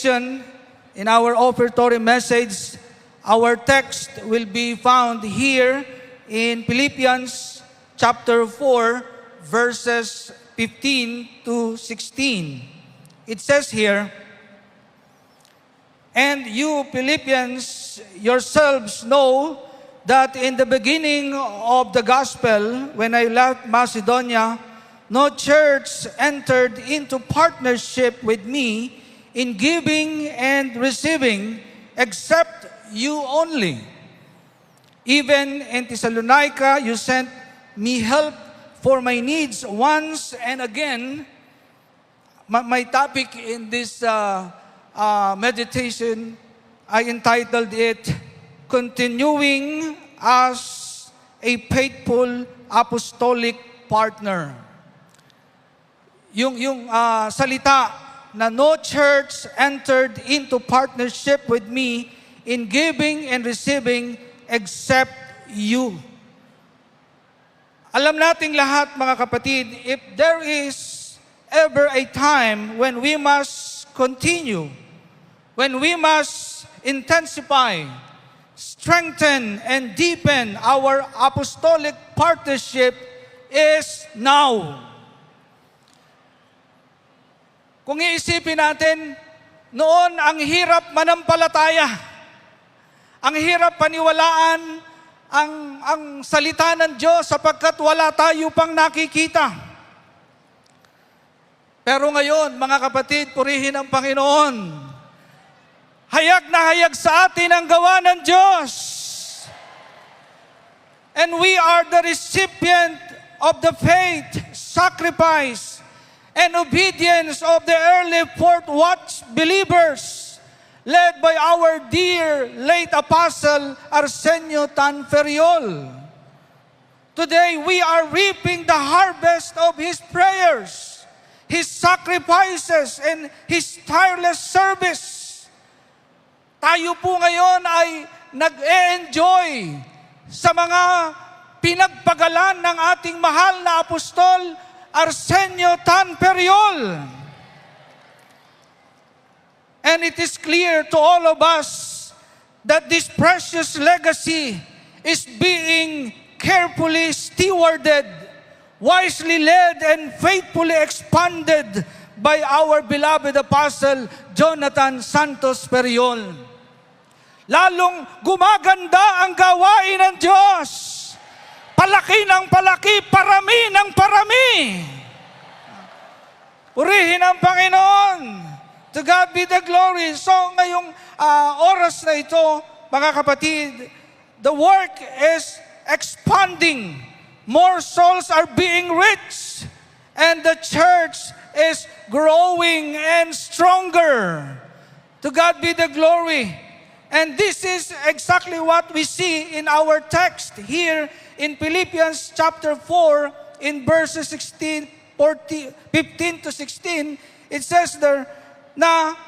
meditation in our offertory message, our text will be found here in Philippians chapter 4, verses 15 to 16. It says here, "And you Philippians yourselves know that in the beginning of the gospel, when I left Macedonia, no church entered into partnership with me in giving and receiving except you only. Even in Thessalonica, you sent me help for my needs once and again." My topic in this meditation, I entitled it, "Continuing as a Faithful Apostolic Partner." Yung salita na no church entered into partnership with me in giving and receiving except you. Alam nating lahat, mga kapatid, if there is ever a time when we must continue, when we must intensify, strengthen, and deepen our apostolic partnership, is now. Kung iisipin natin, noon ang hirap manampalataya, ang hirap paniwalaan ang salita ng Diyos sapagkat wala tayo pang nakikita. Pero ngayon, mga kapatid, purihin ang Panginoon. Hayag na hayag sa atin ang gawa ng Diyos. And we are the recipient of the faith, sacrifice, and obedience of the early fourth watch believers, led by our dear late Apostle Arsenio Tanferiol. Today, we are reaping the harvest of his prayers, his sacrifices, and his tireless service. Tayo po ngayon ay nag-e-enjoy sa mga pinagpagalan ng ating mahal na apostol, Arsenio Tanferiol. And it is clear to all of us that this precious legacy is being carefully stewarded, wisely led, and faithfully expanded by our beloved Apostle Jonathan Santos Periol. Lalong gumaganda ang gawain ng Diyos. Palaki ng palaki, parami ng parami. Purihin ang Panginoon. To God be the glory. So ngayong oras na ito, mga kapatid, the work is expanding. More souls are being reached. And the church is growing and stronger. To God be the glory. And this is exactly what we see in our text here in Philippians chapter 4, in verses 15 to 16. It says there na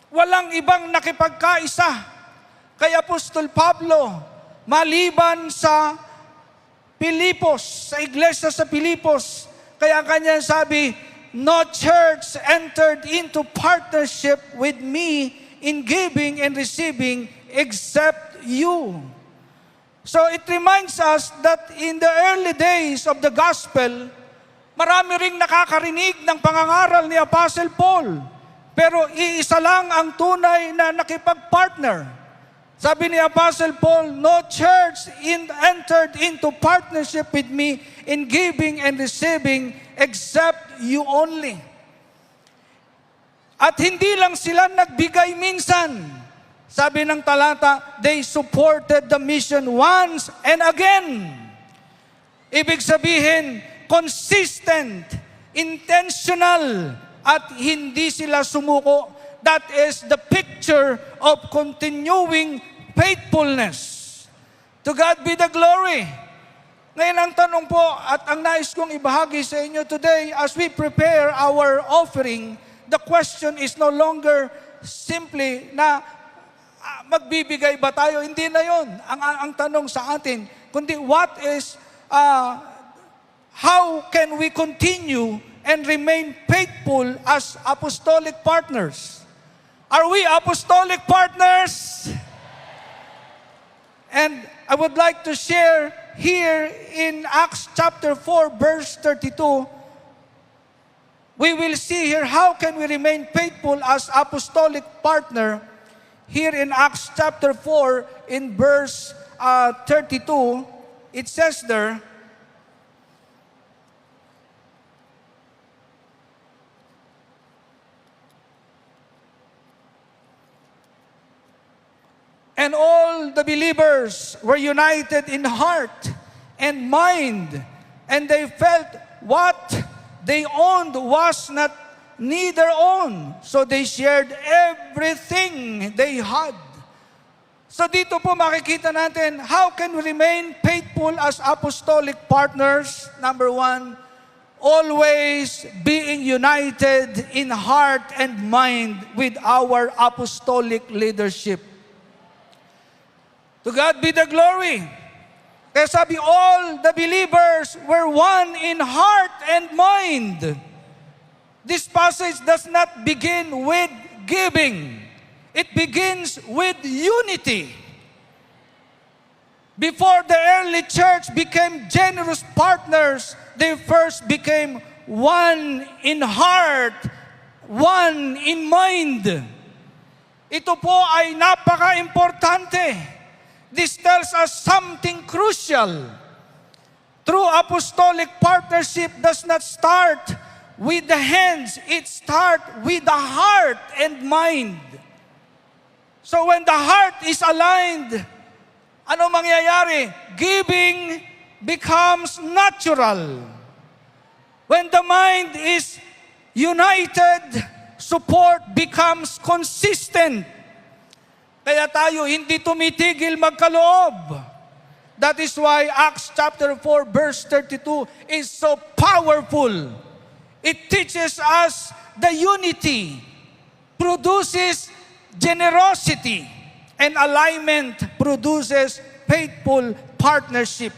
walang ibang nakipagkaisa kay Apostol Pablo maliban sa Pilipos, sa iglesia sa Pilipos. Kaya kanya sabi, "No church entered into partnership with me in giving and receiving except you." So it reminds us that in the early days of the gospel, marami ring nakakarinig ng pangangaral ni Apostle Paul. Pero iisa lang ang tunay na nakipag-partner. Sabi ni Apostle Paul, "No church entered into partnership with me in giving and receiving except you only." At hindi lang sila nagbigay minsan. Sabi ng talata, they supported the mission once and again. Ibig sabihin, consistent, intentional, at hindi sila sumuko. That is the picture of continuing faithfulness. To God be the glory. Ngayon ang tanong po at ang nais kong ibahagi sa inyo today as we prepare our offering, the question is no longer simply na magbibigay ba tayo? Hindi na yon ang tanong sa atin. Kundi how can we continue and remain faithful as apostolic partners? Are we apostolic partners? And I would like to share here in Acts chapter 4, verse 32, we will see here how can we remain faithful as apostolic partner. Here in Acts chapter 4, in verse 32, it says there, and all the believers were united in heart and mind, and they felt what they owned was not neither own. So they shared everything they had. So dito po makikita natin, how can we remain faithful as apostolic partners? Number one, always being united in heart and mind with our apostolic leadership. To God be the glory. Kaya sabi, all the believers were one in heart and mind. This passage does not begin with giving. It begins with unity. Before the early church became generous partners, they first became one in heart, one in mind. Ito po ay napaka-importante. This tells us something crucial. True apostolic partnership does not start with the hands, it starts with the heart and mind. So when the heart is aligned, ano mangyayari? Giving becomes natural. When the mind is united, support becomes consistent. Kaya tayo hindi tumitigil magkaloob. That is why Acts chapter 4 verse 32 is so powerful. It teaches us the unity, produces generosity, and alignment produces faithful partnership.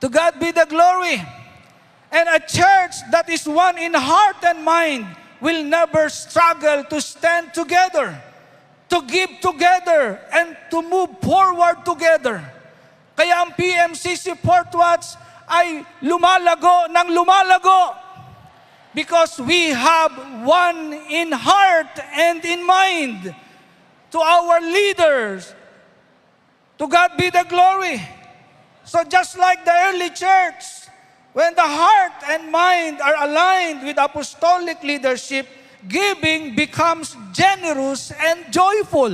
To God be the glory. And a church that is one in heart and mind will never struggle to stand together, to give together, and to move forward together. Kaya ang PMCC Fort Watts ay lumalago ng lumalago because we have one in heart and in mind. To our leaders, to God be the glory. So just like the early church, when the heart and mind are aligned with apostolic leadership, giving becomes generous and joyful.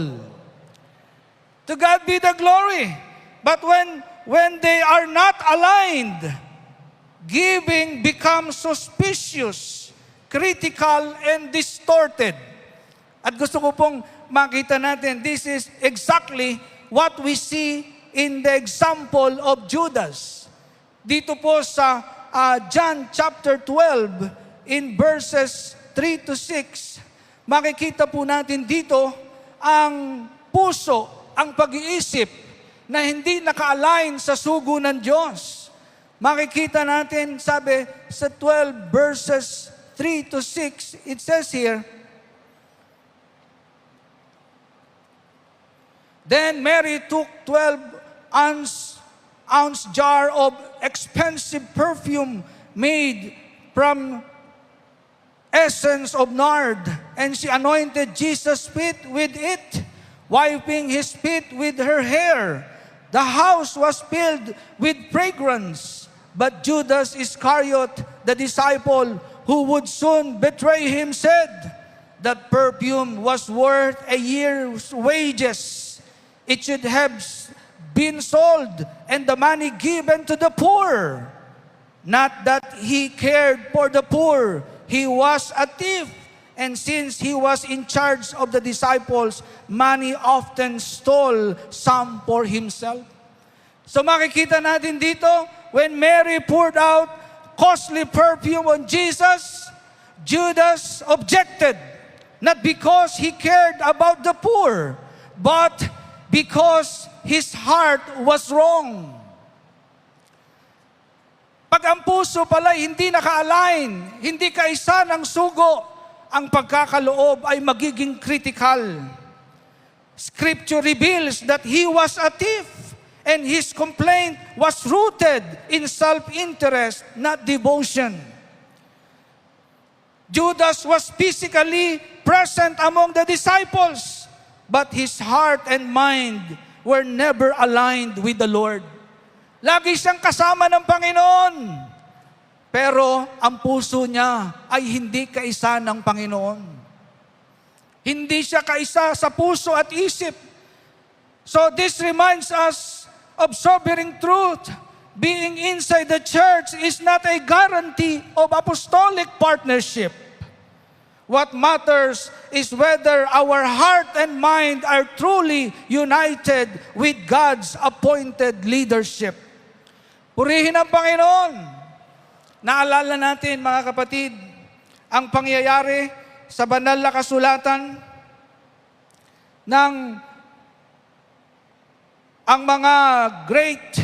To God be the glory. But when they are not aligned, giving becomes suspicious, critical, and distorted. At gusto ko pong makita natin, this is exactly what we see in the example of Judas. Dito po sa John chapter 12, in verses 3 to 6, makikita po natin dito ang puso, ang pag-iisip na hindi naka-align sa sugo ng Diyos. Makikita natin, sabi sa 12 verses 3 to 6, it says here, then Mary took 12-ounce jar of expensive perfume made from essence of nard, and she anointed Jesus' feet with it, wiping his feet with her hair. The house was filled with fragrance. But Judas Iscariot, the disciple who would soon betray him, said, that perfume was worth a year's wages. It should have been sold and the money given to the poor. Not that he cared for the poor. He was a thief. And since he was in charge of the disciples, money often stole some for himself. So makikita natin dito, when Mary poured out costly perfume on Jesus, Judas objected. Not because he cared about the poor, but because his heart was wrong. Pag ang puso pala hindi naka-align, hindi kaisa ng sugo, ang pagkakaloob ay magiging critical. Scripture reveals that he was a thief and his complaint was rooted in self-interest, not devotion. Judas was physically present among the disciples, but his heart and mind were never aligned with the Lord. Lagi siyang kasama ng Panginoon, pero ang puso niya ay hindi kaisa ng Panginoon. Hindi siya kaisa sa puso at isip. So this reminds us of sobering truth. Being inside the church is not a guarantee of apostolic partnership. What matters is whether our heart and mind are truly united with God's appointed leadership. Purihin ang Panginoon. Naalala natin, mga kapatid, ang pangyayari sa banal na kasulatan ng ang mga great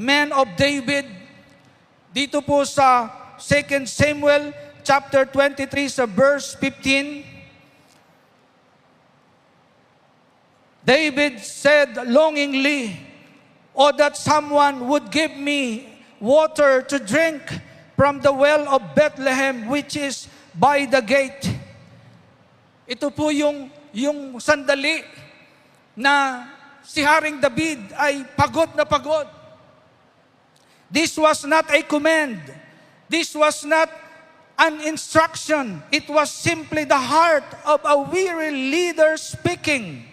men of David. Dito po sa 2 Samuel chapter 23 sa verse 15. David said longingly, "Oh, that someone would give me water to drink from the well of Bethlehem, which is by the gate." Ito po yung sandali na si Haring David ay pagod na pagod. This was not a command. This was not an instruction. It was simply the heart of a weary leader speaking.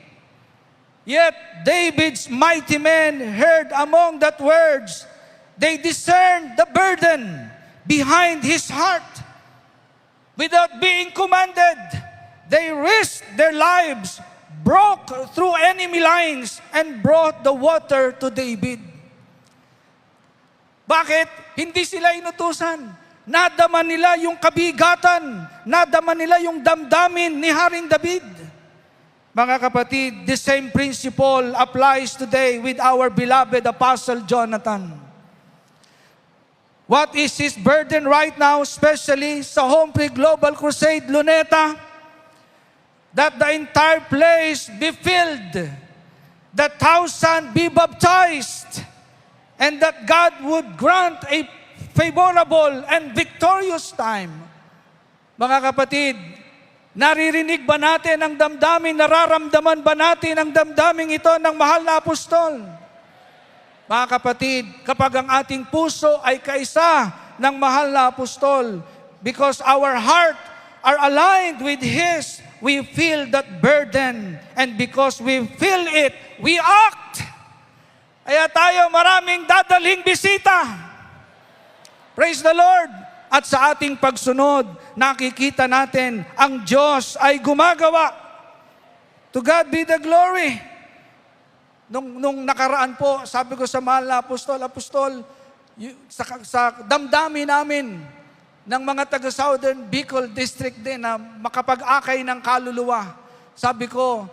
Yet David's mighty men heard among that words. They discerned the burden behind his heart. Without being commanded, they risked their lives, broke through enemy lines, and brought the water to David. Bakit? Hindi sila inutusan. Nadama nila yung kabigatan, nadama nila yung damdamin ni Haring David. Mga kapatid, the same principle applies today with our beloved Apostle Jonathan. What is his burden right now, especially sa Home Free Global Crusade Luneta? That the entire place be filled, that 1,000 be baptized, and that God would grant a favorable and victorious time. Mga kapatid, naririnig ba natin ang damdamin, nararamdaman ba natin ang damdamin ito ng mahal na apostol? Mga kapatid, kapag ang ating puso ay kaisa ng mahal na apostol, because our heart are aligned with His, we feel that burden, and because we feel it, we act. Kaya tayo maraming dadaling bisita. Praise the Lord! At sa ating pagsunod, nakikita natin ang Diyos ay gumagawa. To God be the glory. Nung nakaraan po, sabi ko sa mahal na apostol, sa damdamin namin ng mga taga-Southern Bicol District din na makapag-akay ng kaluluwa. Sabi ko,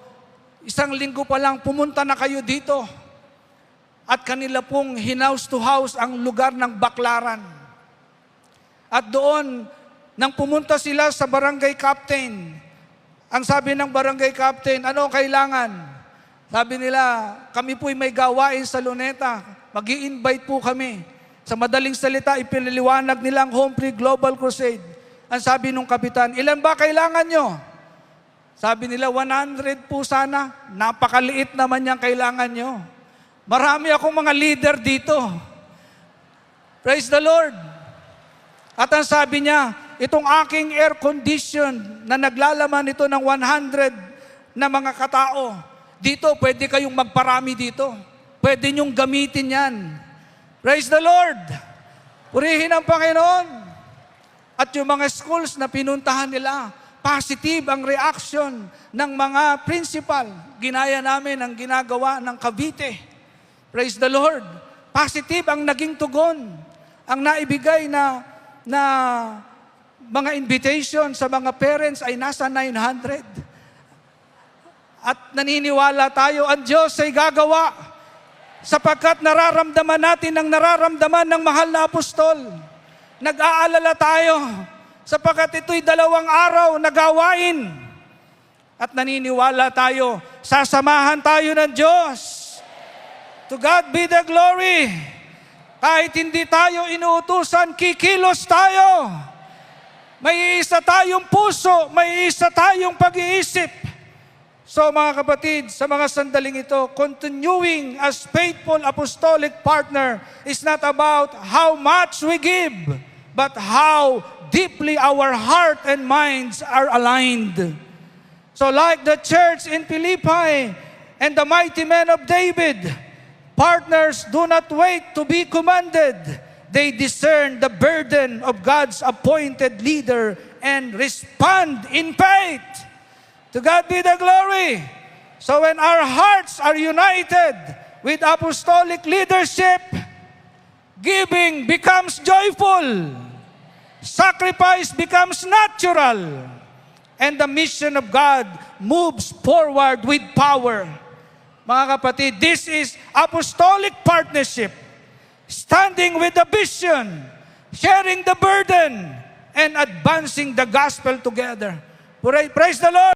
1 linggo pa lang pumunta na kayo dito. At kanila pong hinouse to house ang lugar ng Baklaran. At doon, nang pumunta sila sa barangay captain, ang sabi ng barangay captain, ano kailangan? Sabi nila, kami po'y may gawain sa Luneta. Mag-i-invite po kami. Sa madaling salita, ipiniliwanag nila ang Home Free Global Crusade. Ang sabi nung kapitan, ilan ba kailangan nyo? Sabi nila, 100 po sana. Napakaliit naman yung kailangan nyo. Marami akong mga leader dito. Praise the Lord. At ang sabi niya, itong aking air condition na naglalaman ito ng 100 na mga katao, dito pwede kayong magparami dito. Pwede nyong gamitin yan. Praise the Lord. Purihin ang Panginoon. At yung mga schools na pinuntahan nila, positive ang reaction ng mga principal. Ginaya namin ang ginagawa ng Cavite. Praise the Lord. Positive ang naging tugon. Ang naibigay na mga invitation sa mga parents ay nasa 900. At naniniwala tayo, ang Diyos ay gagawa sapagkat nararamdaman natin ang nararamdaman ng mahal na apostol. Nag-aalala tayo sapagkat ito'y 2 araw na gawain. At naniniwala tayo, sasamahan tayo ng Diyos. To God be the glory. Kahit hindi tayo inuutusan, kikilos tayo. May isa tayong puso, may isa tayong pag-iisip. So mga kapatid, sa mga sandaling ito, continuing as faithful apostolic partner is not about how much we give, but how deeply our heart and minds are aligned. So like the church in Philippi and the mighty men of David, partners do not wait to be commanded. They discern the burden of God's appointed leader and respond in faith. To God be the glory. So when our hearts are united with apostolic leadership, giving becomes joyful, sacrifice becomes natural, and the mission of God moves forward with power. Mga kapatid, this is apostolic partnership, standing with the vision, sharing the burden, and advancing the gospel together. Praise the Lord.